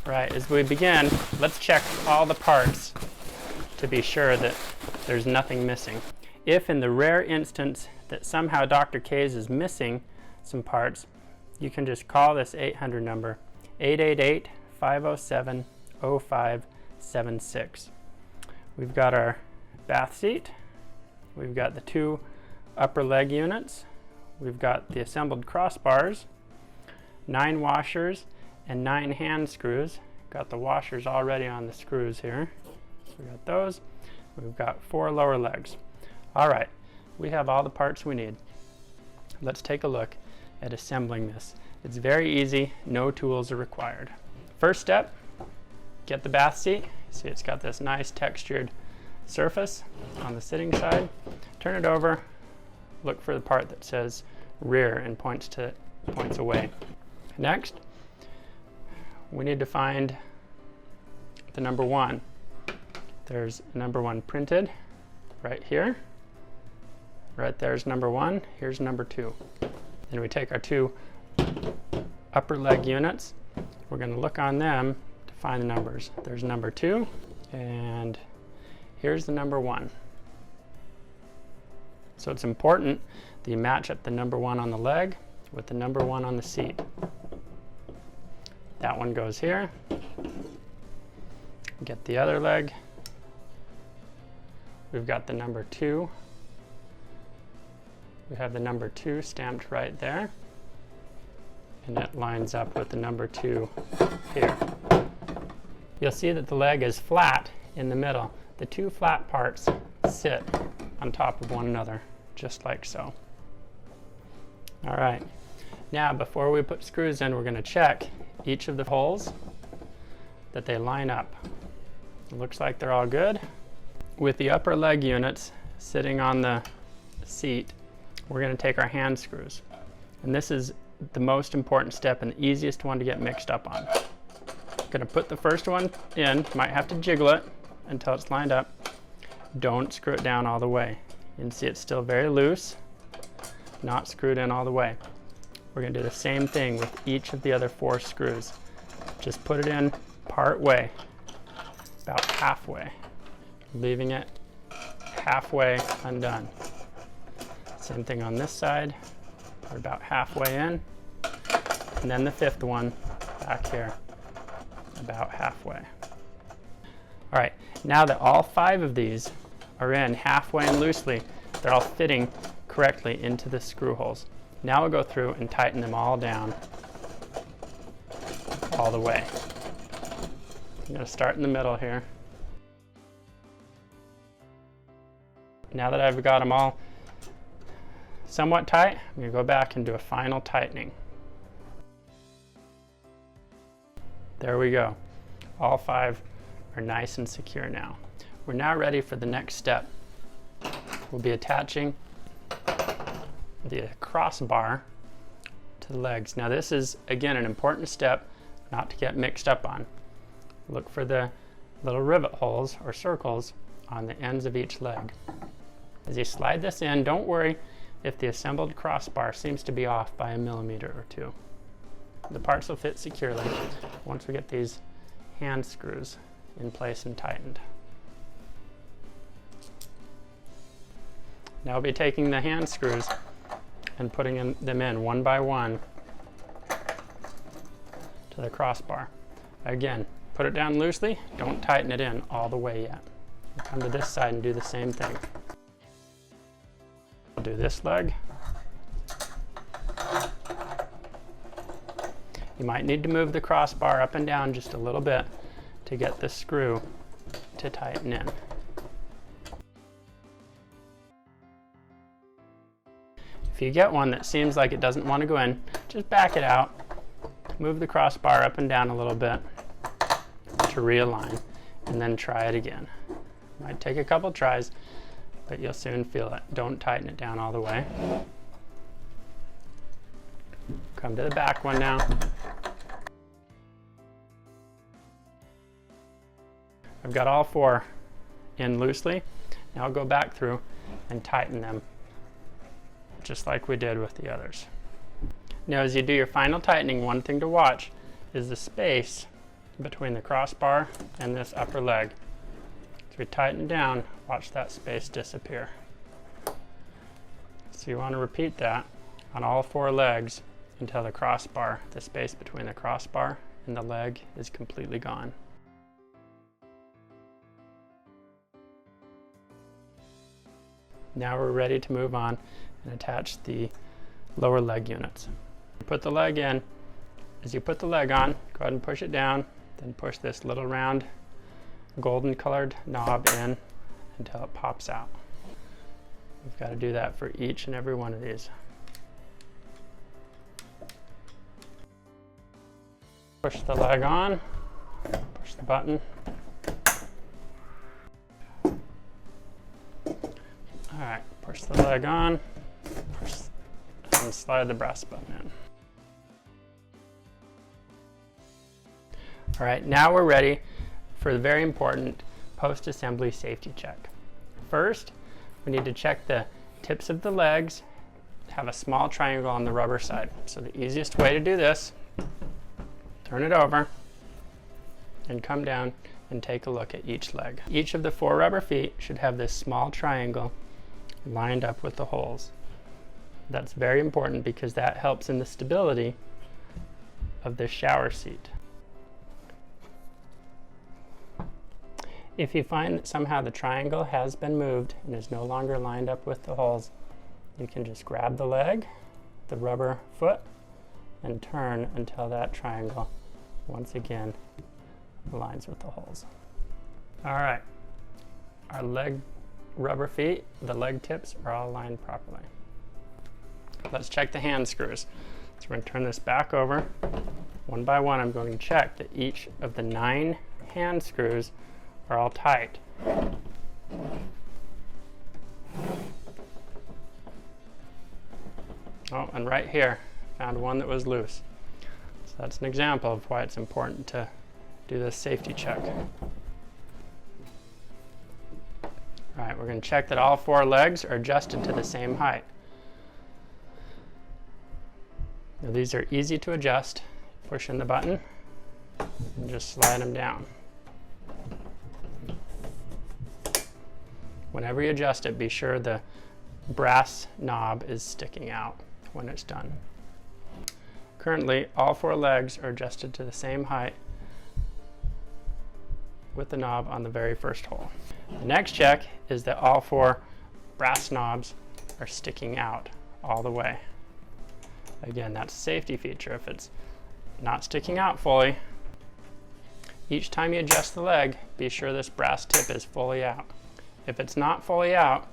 Right, as we begin, let's check all the parts to be sure that there's nothing missing. If in the rare instance that somehow Dr. K's is missing some parts, you can just call this 800 number, 888-507-0576. We've got our bath seat, we've got the 2 upper leg units, we've got the assembled crossbars, 9 washers, and 9 hand screws. Got the washers already on the screws here. So we got those. We've got 4 lower legs. All right, we have all the parts we need. Let's take a look at assembling this. It's very easy, no tools are required. First step, get the bath seat. See, it's got this nice textured surface on the sitting side. Turn it over, look for the part that says rear and points away. Next, we need to find the number 1. There's number 1 printed right here. Right there's number 1, here's number 2. Then we take our 2 upper leg units. We're going to look on them to find the numbers. There's number 2, and here's the number 1. So it's important that you match up the number 1 on the leg with the number 1 on the seat. That one goes here. Get the other leg. We've got the number 2. We have the number 2 stamped right there. And that lines up with the number 2 here. You'll see that the leg is flat in the middle. The 2 flat parts sit on top of one another, just like so. All right. Now, before we put screws in, we're going to check each of the holes that they line up. It looks like they're all good. With the upper leg units sitting on the seat, we're going to take our hand screws. And this is the most important step and the easiest one to get mixed up on. I'm going to put the first one in, might have to jiggle it until it's lined up. Don't screw it down all the way. You can see it's still very loose, not screwed in all the way. We're going to do the same thing with each of the other 4 screws. Just put it in part way, about halfway, leaving it halfway undone. Same thing on this side, put about halfway in, and then the 5th one back here, about halfway. All right, now that all 5 of these are in halfway and loosely, they're all fitting correctly into the screw holes. Now we'll go through and tighten them all down all the way. I'm going to start in the middle here. Now that I've got them all somewhat tight, I'm going to go back and do a final tightening. There we go. All 5 are nice and secure now. We're now ready for the next step. We'll be attaching the crossbar to the legs. Now this is, again, an important step not to get mixed up on. Look for the little rivet holes or circles on the ends of each leg. As you slide this in, don't worry if the assembled crossbar seems to be off by 1 millimeter or 2. The parts will fit securely once we get these hand screws in place and tightened. Now we'll be taking the hand screws and putting them in one by one to the crossbar. Again, put it down loosely, don't tighten it in all the way yet. Come to this side and do the same thing. I'll do this leg. You might need to move the crossbar up and down just a little bit to get the screw to tighten in. If you get one that seems like it doesn't want to go in, just back it out, move the crossbar up and down a little bit to realign, and then try it again. Might take a couple tries, but you'll soon feel it. Don't tighten it down all the way. Come to the back one now. I've got all 4 in loosely. Now I'll go back through and tighten them just like we did with the others. Now as you do your final tightening, one thing to watch is the space between the crossbar and this upper leg. As we tighten down, watch that space disappear. So you want to repeat that on all 4 legs until the crossbar, the space between the crossbar and the leg, is completely gone. Now we're ready to move on and attach the lower leg units. Put the leg in. As you put the leg on, go ahead and push it down, then push this little round golden colored knob in until it pops out. We've got to do that for each and every one of these. Push the leg on, push the button. All right, push the leg on, and slide the brass button in. All right, now we're ready for the very important post-assembly safety check. First, we need to check the tips of the legs, have a small triangle on the rubber side. So the easiest way to do this, turn it over and come down and take a look at each leg. Each of the 4 rubber feet should have this small triangle lined up with the holes. That's very important because that helps in the stability of the shower seat. If you find that somehow the triangle has been moved and is no longer lined up with the holes, you can just grab the leg, the rubber foot, and turn until that triangle once again aligns with the holes. All right, our leg rubber feet, the leg tips are all lined properly. Let's check the hand screws. So we're going to turn this back over. One by one, I'm going to check that each of the 9 hand screws are all tight. Oh, and right here, found one that was loose. So that's an example of why it's important to do this safety check. All right, we're going to check that all 4 legs are adjusted to the same height. Now these are easy to adjust. Push in the button and just slide them down. Whenever you adjust it, be sure the brass knob is sticking out when it's done. Currently, all 4 legs are adjusted to the same height with the knob on the very first hole. The next check is that all 4 brass knobs are sticking out all the way. Again, that's a safety feature. If it's not sticking out fully, each time you adjust the leg, be sure this brass tip is fully out. If it's not fully out,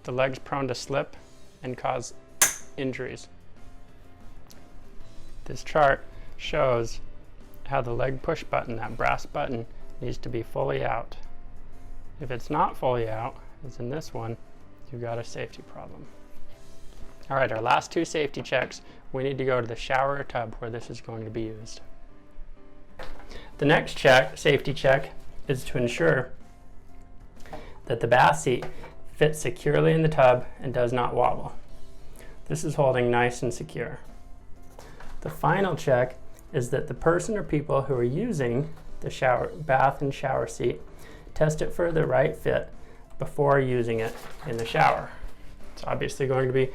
the leg's prone to slip and cause injuries. This chart shows how the leg push button, that brass button, needs to be fully out. If it's not fully out, as in this one, you've got a safety problem. All right, our last 2 safety checks, we need to go to the shower or tub where this is going to be used. The next safety check, is to ensure that the bath seat fits securely in the tub and does not wobble. This is holding nice and secure. The final check is that the person or people who are using the bath and shower seat test it for the right fit before using it in the shower. It's obviously going to be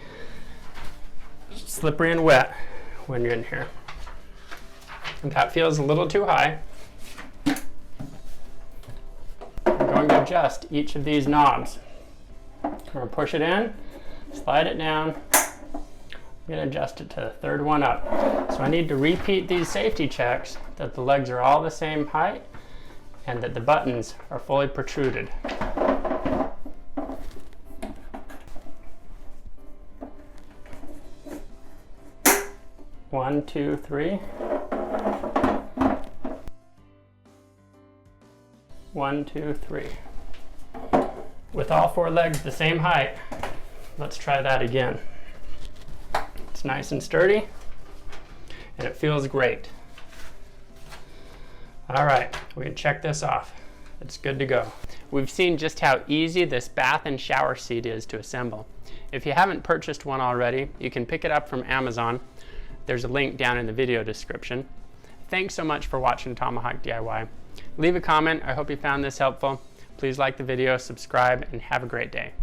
slippery and wet when you're in here. If that feels a little too high, I'm going to adjust each of these knobs. I'm going to push it in, slide it down. I'm going to adjust it to the 3rd one up. So I need to repeat these safety checks that the legs are all the same height and that the buttons are fully protruded. 1, 2, 3. 1, 2, 3. With all 4 legs the same height, let's try that again. It's nice and sturdy, and it feels great. All right, we can check this off. It's good to go. We've seen just how easy this bath and shower seat is to assemble. If you haven't purchased one already, you can pick it up from Amazon. There's a link down in the video description. thanks so much for watching Tomahawk DIY. Leave a comment. I hope you found this helpful. Please like the video, subscribe, and have a great day.